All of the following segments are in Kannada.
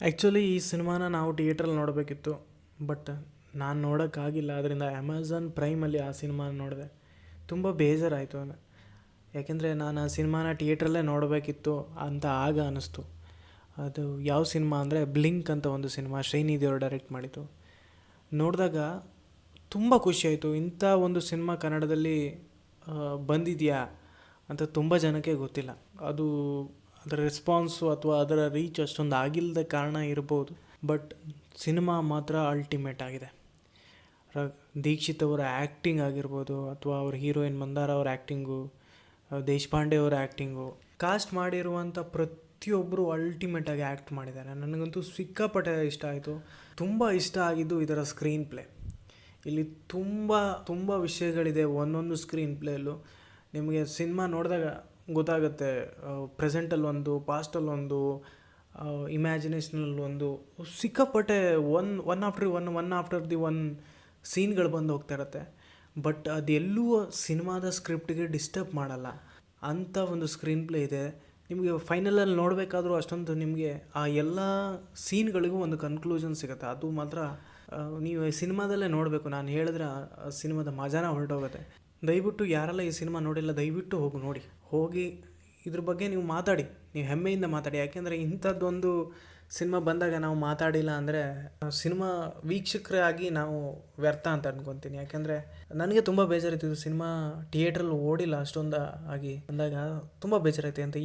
ಆ್ಯಕ್ಚುಲಿ ಈ ಸಿನಿಮಾನ ನಾವು ಥಿಯೇಟ್ರಲ್ಲಿ ನೋಡಬೇಕಿತ್ತು. ಬಟ್ ನಾನು ನೋಡೋಕ್ಕಾಗಿಲ್ಲ. ಅದರಿಂದ ಅಮೆಝಾನ್ ಪ್ರೈಮಲ್ಲಿ ಆ ಸಿನಿಮಾನ ನೋಡಿದೆ. ತುಂಬ ಬೇಜಾರಾಯಿತು. ಯಾಕೆಂದರೆ ನಾನು ಆ ಸಿನಿಮಾನ ಥಿಯೇಟ್ರಲ್ಲೇ ನೋಡಬೇಕಿತ್ತು ಅಂತ ಆಗ ಅನ್ನಿಸ್ತು. ಅದು ಯಾವ ಸಿನಿಮಾ ಅಂದರೆ ಬ್ಲಿಂಕ್ ಅಂತ ಒಂದು ಸಿನಿಮಾ, ಶ್ರೀನಿಧಿ ಅವರು ಡೈರೆಕ್ಟ್ ಮಾಡಿದ್ದು. ನೋಡಿದಾಗ ತುಂಬ ಖುಷಿಯಾಯಿತು. ಇಂಥ ಒಂದು ಸಿನಿಮಾ ಕನ್ನಡದಲ್ಲಿ ಬಂದಿದೆಯಾ ಅಂತ ತುಂಬ ಜನಕ್ಕೆ ಗೊತ್ತಿಲ್ಲ. ಅದರ ರೆಸ್ಪಾನ್ಸು ಅಥವಾ ಅದರ ರೀಚ್ ಅಷ್ಟೊಂದು ಆಗಿಲ್ಲದ ಕಾರಣ ಇರ್ಬೋದು. ಬಟ್ ಸಿನಿಮಾ ಮಾತ್ರ ಅಲ್ಟಿಮೇಟ್ ಆಗಿದೆ. ದೀಕ್ಷಿತ್ ಅವರ ಆ್ಯಕ್ಟಿಂಗ್ ಆಗಿರ್ಬೋದು, ಅಥವಾ ಅವ್ರ ಹೀರೋಯಿನ್ ಮಂದಾರ ಅವ್ರ ಆ್ಯಕ್ಟಿಂಗು, ದೇಶಪಾಂಡೆ ಅವರ ಆ್ಯಕ್ಟಿಂಗು, ಕಾಸ್ಟ್ ಮಾಡಿರುವಂಥ ಪ್ರತಿಯೊಬ್ಬರು ಅಲ್ಟಿಮೇಟಾಗಿ ಆ್ಯಕ್ಟ್ ಮಾಡಿದ್ದಾರೆ. ನನಗಂತೂ ಸಿಕ್ಕಾಪಟ್ಟೆ ಇಷ್ಟ ಆಯಿತು. ತುಂಬ ಇಷ್ಟ ಆಗಿದ್ದು ಇದರ ಸ್ಕ್ರೀನ್ ಪ್ಲೇ. ಇಲ್ಲಿ ತುಂಬ ತುಂಬ ವಿಷಯಗಳಿದೆ ಒಂದೊಂದು ಸ್ಕ್ರೀನ್ ಪ್ಲೇಯಲ್ಲೂ. ನಿಮಗೆ ಸಿನಿಮಾ ನೋಡಿದಾಗ ಗೊತ್ತಾಗುತ್ತೆ. ಪ್ರೆಸೆಂಟಲ್ಲಿ ಒಂದು, ಪಾಸ್ಟಲ್ಲೊಂದು, ಇಮ್ಯಾಜಿನೇಷನಲ್ಲಿ ಒಂದು, ಸಿಕ್ಕಾಪಟ್ಟೆ ಒನ್ ಆಫ್ಟರ್ ದಿ ಒನ್ ಸೀನ್ಗಳು ಬಂದು ಹೋಗ್ತಾ ಇರುತ್ತೆ. ಬಟ್ ಅದೆಲ್ಲೂ ಸಿನಿಮಾದ ಸ್ಕ್ರಿಪ್ಟಿಗೆ ಡಿಸ್ಟರ್ಬ್ ಮಾಡಲ್ಲ ಅಂಥ ಒಂದು ಸ್ಕ್ರೀನ್ ಪ್ಲೇ ಇದೆ. ನಿಮಗೆ ಫೈನಲಲ್ಲಿ ನೋಡಬೇಕಾದ್ರೂ ಅಷ್ಟೊಂದು ನಿಮಗೆ ಆ ಎಲ್ಲ ಸೀನ್ಗಳಿಗೂ ಒಂದು ಕನ್ಕ್ಲೂಷನ್ ಸಿಗುತ್ತೆ. ಅದು ಮಾತ್ರ ನೀವು ಸಿನಿಮಾದಲ್ಲೇ ನೋಡಬೇಕು. ನಾನು ಹೇಳಿದ್ರೆ ಆ ಸಿನಿಮಾದ ಮಜಾನ ಹೊರಟೋಗುತ್ತೆ. ದಯವಿಟ್ಟು ಯಾರೆಲ್ಲ ಈ ಸಿನಿಮಾ ನೋಡಿಲ್ಲ, ದಯವಿಟ್ಟು ನೋಡಿ. ಹೋಗಿ ಇದ್ರ ಬಗ್ಗೆ ನೀವು ಮಾತಾಡಿ, ನೀವು ಹೆಮ್ಮೆಯಿಂದ ಮಾತಾಡಿ. ಯಾಕೆಂದರೆ ಇಂಥದ್ದೊಂದು ಸಿನಿಮಾ ಬಂದಾಗ ನಾವು ಮಾತಾಡಿಲ್ಲ ಅಂದರೆ ಸಿನಿಮಾ ವೀಕ್ಷಕರಾಗಿ ನಾವು ವ್ಯರ್ಥ ಅಂತ ಅನ್ಕೊತೀನಿ. ಯಾಕೆಂದರೆ ನನಗೆ ತುಂಬ ಬೇಜಾರಿತ್ತು. ಸಿನಿಮಾ ಥಿಯೇಟ್ರಲ್ಲಿ ಓಡಿಲ್ಲ ಅಷ್ಟೊಂದು ಆಗಿ ಅಂದಾಗ ತುಂಬ ಬೇಜಾರೈತೆ ಅಂತ.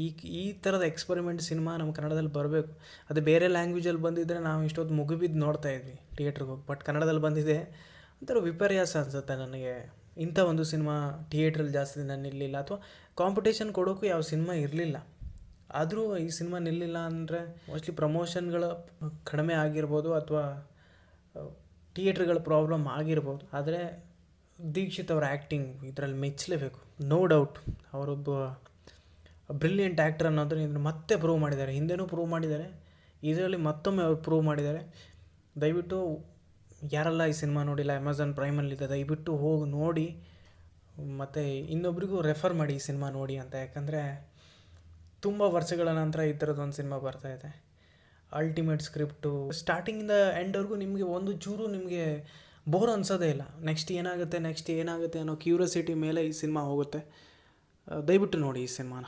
ಈ ಥರದ ಎಕ್ಸ್ಪರಿಮೆಂಟ್ ಸಿನಿಮಾ ನಮ್ಮ ಕನ್ನಡದಲ್ಲಿ ಬರಬೇಕು. ಅದು ಬೇರೆ ಲ್ಯಾಂಗ್ವೇಜಲ್ಲಿ ಬಂದಿದ್ದರೆ ನಾವು ಇಷ್ಟೊತ್ತು ಮುಗಿಬಿದ್ದು ನೋಡ್ತಾ ಇದ್ವಿ ಥಿಯೇಟ್ರಿಗೆ ಹೋಗಿ. ಬಟ್ ಕನ್ನಡದಲ್ಲಿ ಬಂದಿದೆ ಒಂಥರ ವಿಪರ್ಯಾಸ ಅನಿಸುತ್ತೆ ನನಗೆ. ಇಂಥ ಒಂದು ಸಿನಿಮಾ ಥಿಯೇಟ್ರಲ್ಲಿ ಜಾಸ್ತಿ ದಿನ ನಿಲ್ಲಿಲ್ಲ, ಅಥವಾ ಕಾಂಪಿಟೇಷನ್ ಕೊಡೋಕ್ಕೂ ಯಾವ ಸಿನಿಮಾ ಇರಲಿಲ್ಲ. ಆದರೂ ಈ ಸಿನಿಮಾ ನಿಲ್ಲಿಲ್ಲ ಅಂದರೆ ಮೋಸ್ಟ್ಲಿ ಪ್ರಮೋಷನ್ಗಳು ಕಡಿಮೆ ಆಗಿರ್ಬೋದು, ಅಥವಾ ಥಿಯೇಟ್ರ್ಗಳ ಪ್ರಾಬ್ಲಮ್ ಆಗಿರ್ಬೋದು. ಆದರೆ ದೀಕ್ಷಿತ್ ಅವರ ಆ್ಯಕ್ಟಿಂಗ್ ಇದರಲ್ಲಿ ಮೆಚ್ಚಲೇಬೇಕು, ನೋ ಡೌಟ್. ಅವರೊಬ್ಬ ಬ್ರಿಲಿಯಂಟ್ ಆ್ಯಕ್ಟರ್ ಅನ್ನೋದನ್ನು ಇದನ್ನು ಮತ್ತೆ ಪ್ರೂವ್ ಮಾಡಿದ್ದಾರೆ. ಹಿಂದೆನೂ ಪ್ರೂವ್ ಮಾಡಿದ್ದಾರೆ, ಇದರಲ್ಲಿ ಮತ್ತೊಮ್ಮೆ ಅವ್ರು ಪ್ರೂವ್ ಮಾಡಿದ್ದಾರೆ. ದಯವಿಟ್ಟು ಯಾರೆಲ್ಲ ಈ ಸಿನಿಮಾ ನೋಡಿಲ್ಲ, ಅಮೆಝಾನ್ ಪ್ರೈಮಲ್ಲಿದೆ, ದಯವಿಟ್ಟು ಹೋಗಿ ನೋಡಿ. ಮತ್ತು ಇನ್ನೊಬ್ರಿಗೂ ರೆಫರ್ ಮಾಡಿ ಈ ಸಿನಿಮಾ ನೋಡಿ ಅಂತ. ಯಾಕಂದರೆ ತುಂಬ ವರ್ಷಗಳ ನಂತರ ಈ ಥರದ್ದೊಂದು ಸಿನಿಮಾ ಬರ್ತಾಯಿದೆ. ಅಲ್ಟಿಮೇಟ್ ಸ್ಕ್ರಿಪ್ಟು, ಸ್ಟಾರ್ಟಿಂಗಿಂದ ಎಂಡ್ವರೆಗೂ ನಿಮಗೆ ಒಂದು ಚೂರು ನಿಮಗೆ ಬೋರ್ ಅನ್ಸೋದೇ ಇಲ್ಲ. ನೆಕ್ಸ್ಟ್ ಏನಾಗುತ್ತೆ ಅನ್ನೋ ಕ್ಯೂರಿಯಾಸಿಟಿ ಮೇಲೆ ಈ ಸಿನಿಮಾ ಹೋಗುತ್ತೆ. ದಯವಿಟ್ಟು ನೋಡಿ ಈ ಸಿನಿಮಾನ.